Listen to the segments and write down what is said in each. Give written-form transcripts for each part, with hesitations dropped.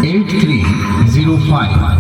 8305।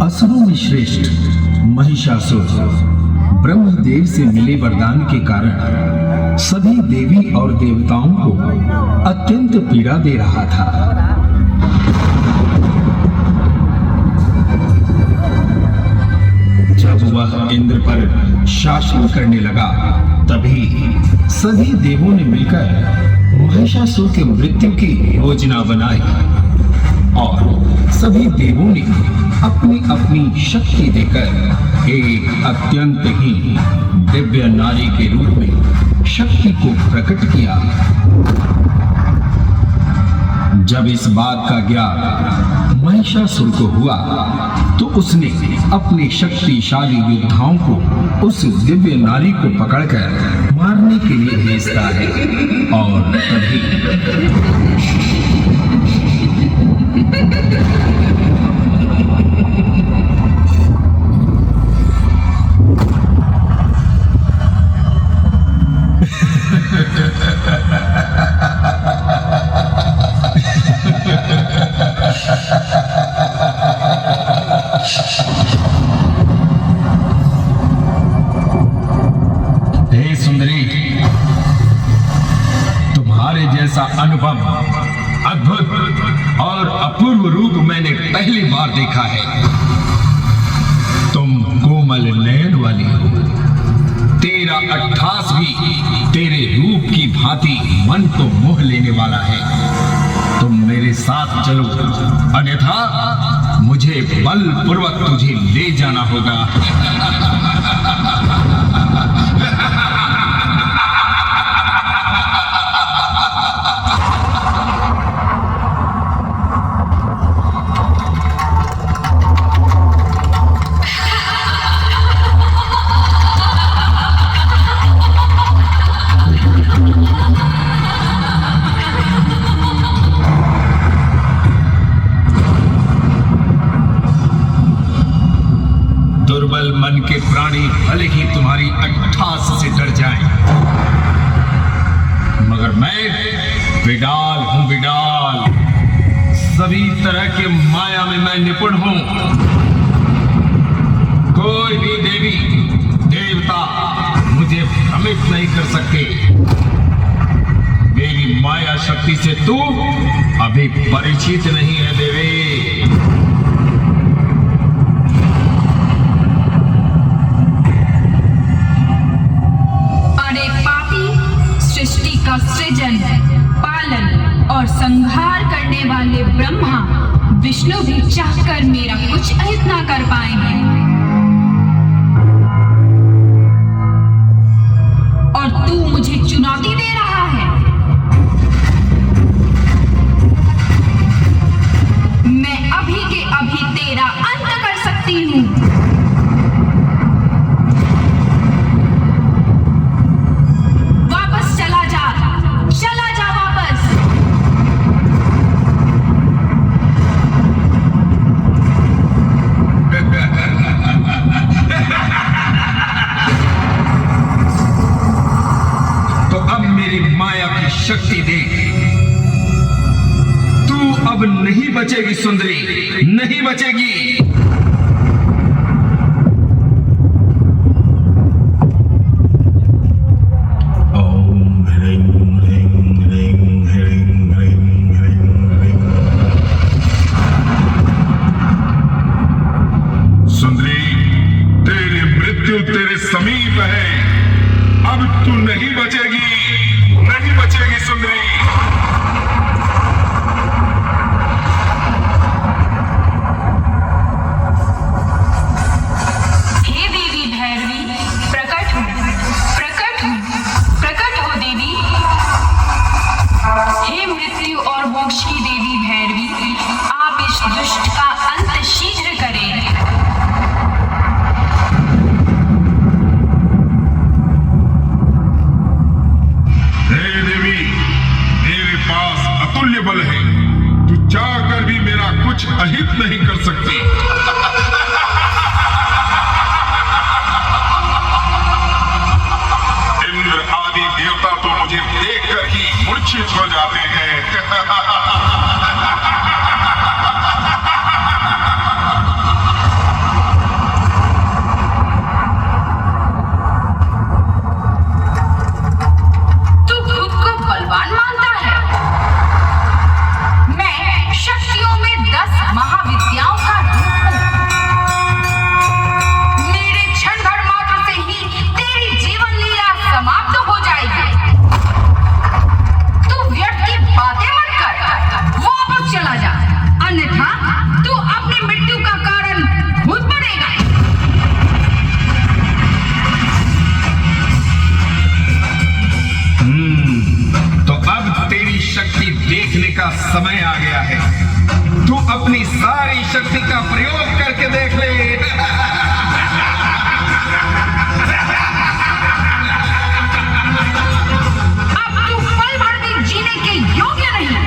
असुरों में श्रेष्ठ महिषासुर ब्रह्मदेव से मिले वरदान के कारण सभी देवी और देवताओं को अत्यंत पीड़ा दे रहा था। जब वह इंद्र पर शासन करने लगा तभी सभी देवों ने मिलकर महिषासुर के मृत्यु की योजना बनाई और सभी देवों ने अपनी अपनी शक्ति देकर एक अत्यंत ही दिव्य नारी के रूप में शक्ति को प्रकट किया। जब इस बात का ज्ञान महिषासुर को हुआ तो उसने अपने शक्तिशाली योद्धाओं को उस दिव्य नारी को पकड़कर मारने के लिए भेजता है और तभी हे सुंदरी, तुम्हारे जैसा अनुभव, अद्भुत और अपूर्व रूप मैंने पहली बार देखा है। तुम कोमल नयन वाली हो, तेरा अट्ठास भी तेरे रूप की भांति मन को मोह लेने वाला है। तुम मेरे साथ चलो, अन्यथा मुझे बलपूर्वक तुझे ले जाना होगा। दुर्बल मन के प्राणी भले ही तुम्हारी अट्ठास से डर जाएं, मगर मैं विडाल हूं, विडाल। सभी तरह के माया में मैं निपुण हूं। कोई भी देवी देवता मुझे भ्रमित नहीं कर सकते। मेरी माया शक्ति से तू अभी परिचित नहीं है देवी। सृष्टि का सृजन, पालन और संहार करने वाले ब्रह्मा विष्णु भी चाहकर मेरा कुछ अहित ना कर पाएंगे। और तू मुझे चुनौती दे रहा है। शक्ति देख। तू अब नहीं बचेगी सुंदरी, नहीं बचेगी। ओम ह्रीं ह्रीं ह्रीं ह्रीं ह्रीं ह्रीं। सुंदरी, तेरी मृत्यु तेरे समीप है। अब तू नहीं बचेगी, नहीं बचेगी सुंदरी। हे देवी भैरवी, प्रकट हो, प्रकट हो, प्रकट हो देवी। हे मृत्यु और मोक्ष की देवी भैरवी, आप इस दुष्ट का अंत शीघ्र करें। हे देवी, मेरे पास अतुल्य बल है। तू चाहकर भी मेरा कुछ अहित नहीं कर सकती। इंद्र आदि देवता तो मुझे देखकर ही मूर्छित हो जाते हैं। तू खुद को बलवान मानता है। मैं शक्तियों में 10 महाविद्याओं का रूप हूं। मेरे क्षण भर मात्र से ही तेरी जीवन लीला समाप्त हो जाएगी। तू व्यर्थ की बातें मत कर, वापस चला जा, अन्यथा तू अपनी मृत्यु का कारण खुद बनेगा। तो अब तेरी शक्ति देखने का समय आ गया है। तू अपनी सारी शक्ति का प्रयोग करके देख ले। अब तू पल भर भी जीने के योग्य नहीं।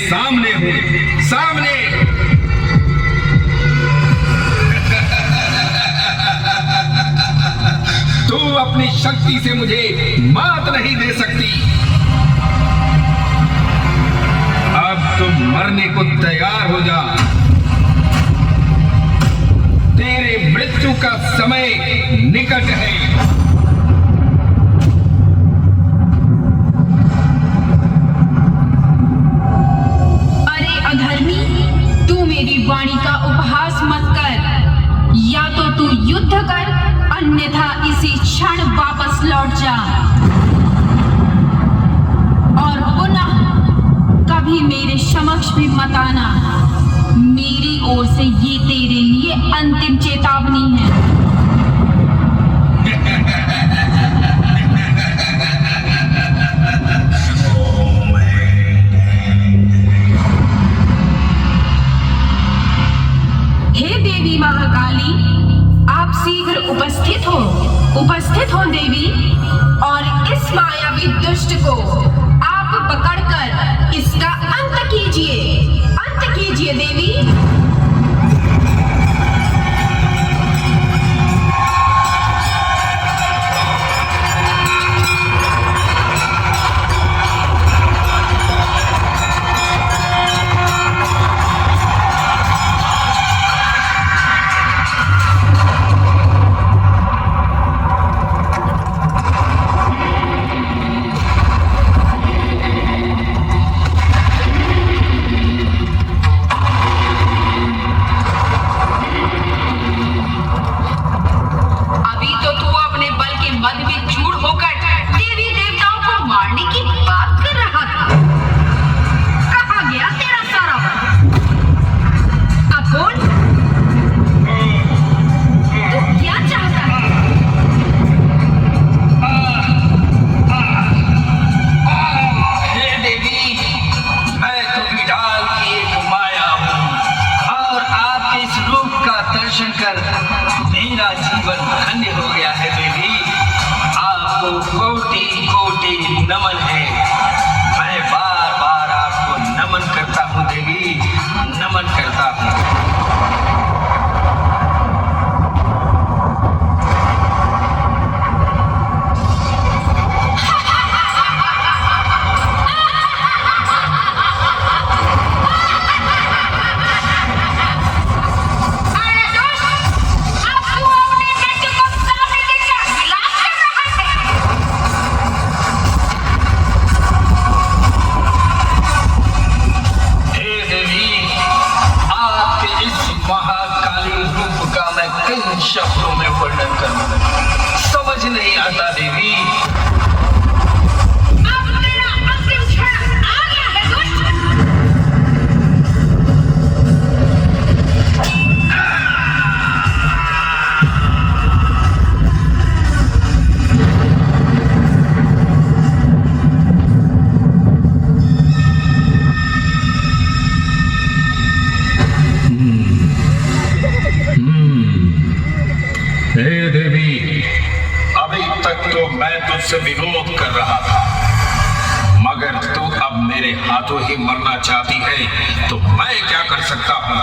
सामने हूं, सामने। तू अपनी शक्ति से मुझे मात नहीं दे सकती। अब तुम मरने को तैयार हो जा। तेरे मृत्यु का समय निकट है। अधर्मी, तू मेरी वाणी का उपहास मत कर। या तो तू युद्ध कर, अन्यथा इसी क्षण वापस लौट जा और पुनः कभी मेरे समक्ष भी मत आना। मेरी ओर से ये तेरे लिए अंतिम चेतावनी है। हे देवी महाकाली, आप शीघ्र उपस्थित हो देवी, और इस मायावी दुष्ट को आप पकड़कर इसका अंत कीजिए देवी। मेरा जीवन धन्य हो गया है देवी। आपको कोटि कोटि नमन है। मैं बार बार आपको नमन करता हूँ देवी, नमन करता हूँ। किन शब्दों में वर्णन करूं, समझ नहीं आता देवी। अब तेरा अंतिम क्षण आ गया है दुष्ट। हे देवी, अभी तक तो मैं तुझसे विरोध कर रहा था, मगर तू अब मेरे हाथों ही मरना चाहती है, तो मैं क्या कर सकता हूं?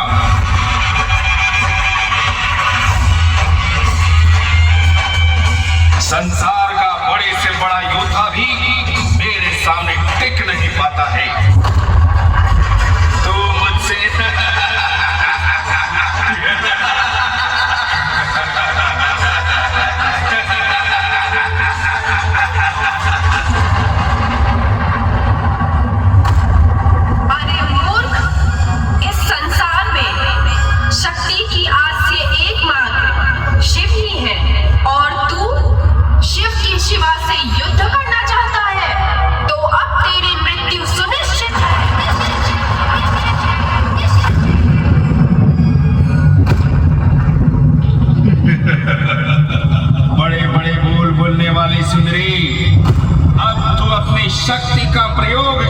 संसार का बड़े से बड़ा योद्धा भी मेरे सामने टिक नहीं पाता है। तू मुझसे शिवा से युद्ध करना चाहता है, तो अब तेरी मृत्यु सुनिश्चित है। बड़े बड़े बोल बोलने वाली सुंदरी, अब तू अपनी शक्ति का प्रयोग